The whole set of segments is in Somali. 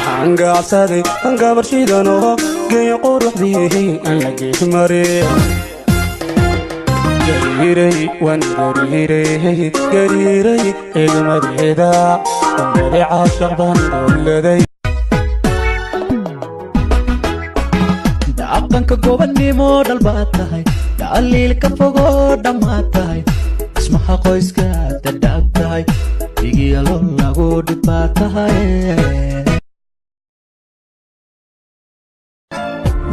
hangaabsaday hangabarshidanoo geeyo quruxdii aan la gees marin gariiray waan gariiray eegmadeeda dambade caashaq baan dowladay dhaqanka gobonnimo dhalbaad tahay dhaliil ka fogoo dhammaad tahay ismaha qoyska dadhaab tahay igiyalo lagu dhibaad tahay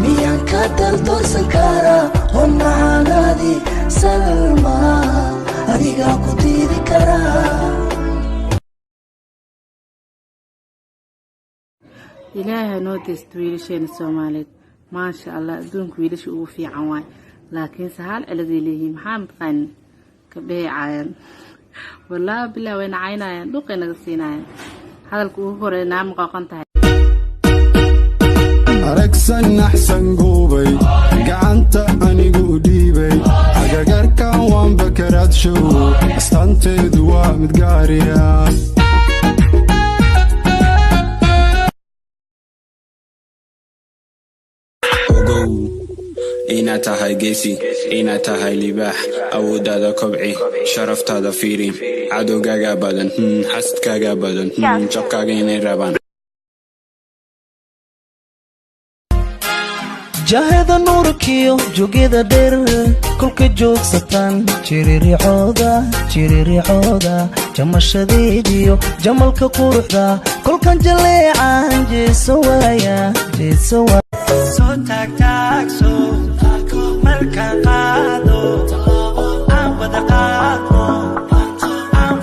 miyaan ka daldoorsan karaa honnacaanaadii salma adigaa ku diidi karaa ilaahay noo deysto wiilasheena Soomaaliyeed maasha Allah adduunku wiilasha ugu fiican waay laakiin sahaal ciladii leeyihiin maxaa maqaan ka beecayaan wallaahi bilaa way nacaynayaan dhuqay naga siinayaan hadalku ugu horeey naam qoqon tahay aragsan axsan goobay gacanta anigu dhiibay agagarkan waan bakaraad show astaanteedu waa mid gaariya inaad tahay geesi inaad tahay libaax awooddaada kobci sharaftaada fiiri cadowgaaga badan xasadkaaga badan jabkaaga inay rabaan jahada nuurkiyo joogida dheer kolka joogsataan jiriricooda jamashadeediyo jamalka quruxda kolkan jaleecaan jeeso waaya soo taagtaagso marka qaado aan wada qaadno aan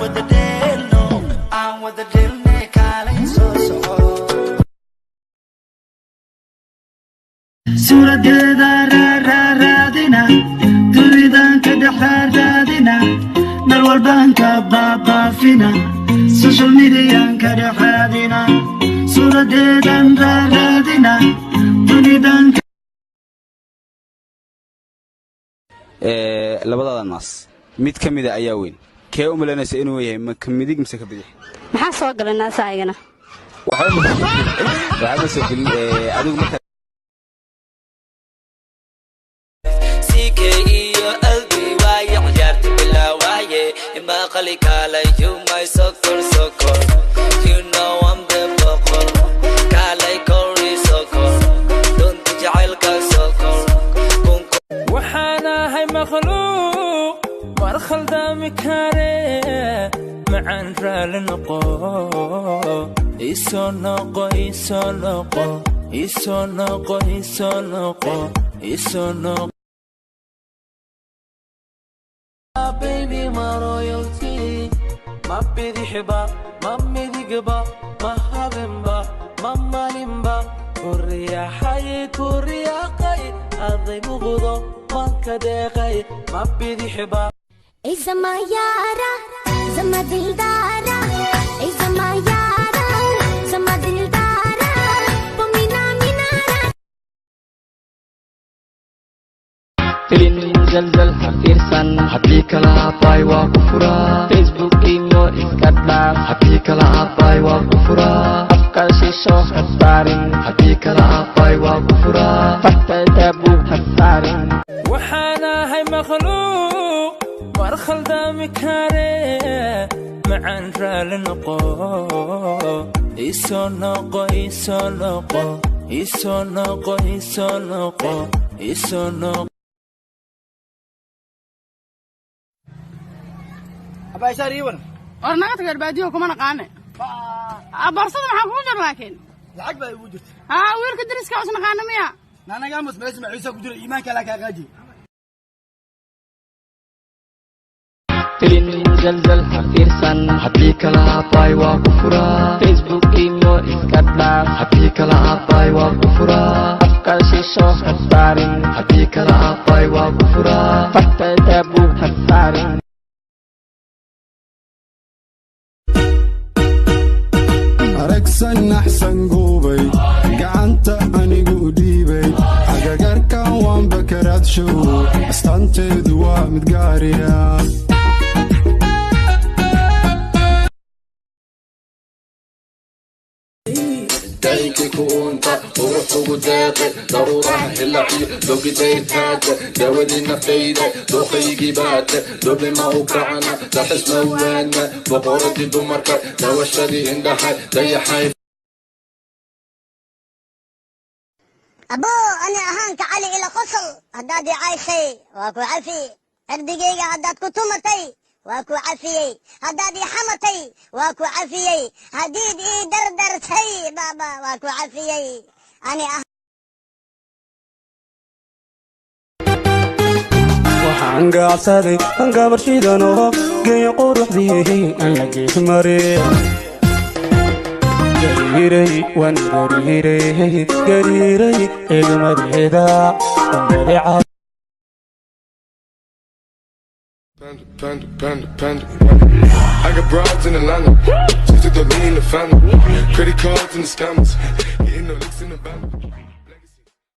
wada dheelne kaalay soo soco suuradeeda raadina dunidan ka dhexraadina mar walbaan ka baabaafina social median ka dhexraadina suuradeedan raadina dunidan labadada naas mid kamida ayaa weyn kee u malaynaysa inuu yahay ma kamidig mise ka bidix maxaa soo galay naasaayagana waxa soo galin adigu marka iyo albi waaye ciyaarta bilaawaye ima qali kaalay you my soccer you know I'm the ball kaalay kori soccer don't jacaylka soccer waxaana hay makhluuq war khaldami kare macaan raali noqo isoo noqo baby my royalty ma bidixba ma midigba ma habinba ma malinba kuriyaqay aday muqdo manka deeqay ma bidixba Zamayara zamadildara Zamayara zamadildara pomina minara filin zalzal hafirsan haddii kala aabay waa ku furaa facebook iyo iska dhaaf haddii kala aabay waa ku furaa afka shisho hasaarin haddii kala aabay waa ku furaa fartada buu hasaarin waxaana hay makhluuq war khaldami kare macaan raali noqo isoo noqo abaashar iwan ornaga tagar baadiyo kuma naqaane abarsada maxaa ku jir laakiin lacag baa ugu jirta wiilka dariska us naqaana miya nanaga musbays ma ciisa ku jira iimaanka la ka qaadi filin zalzal hafirsan haddii kala aabay waa ku furaa facebook iyo iska dhaaf haddii kala aabay waa ku furaa afka shisho hasaarin haddii kala aabay waa ku furaa fartada buu hasaarin aragsan axsan goobay gacanta anigu dhiibay agagarkan waan bakaraad show astaanteedu waa mid gaariya دايكي كونتا وروحو داقي ضرورة هلاعي دوبي داير تاتا داودي نفيدة دوقي جيبات دوبي ما وكعنا لا تسموانا بقورتي دمركا دوشتي اندحي دايحي أبو أنا أهانك علي إلى قصل هدادي عايشي واكو عفي أردقيقة هداد كتومتي واكو عفيي هدادي حمتي واكو عفيي هديد إي دردرتي بابا واكو عفيي أنا waxaan gaabsaday an gabarshidanoo geeyo quruxdii aan la gees marin waan gariiray eegmadeeda dambadeca Panda. I got broads in Atlanta, just to the lean the family, credit cards and the scammers.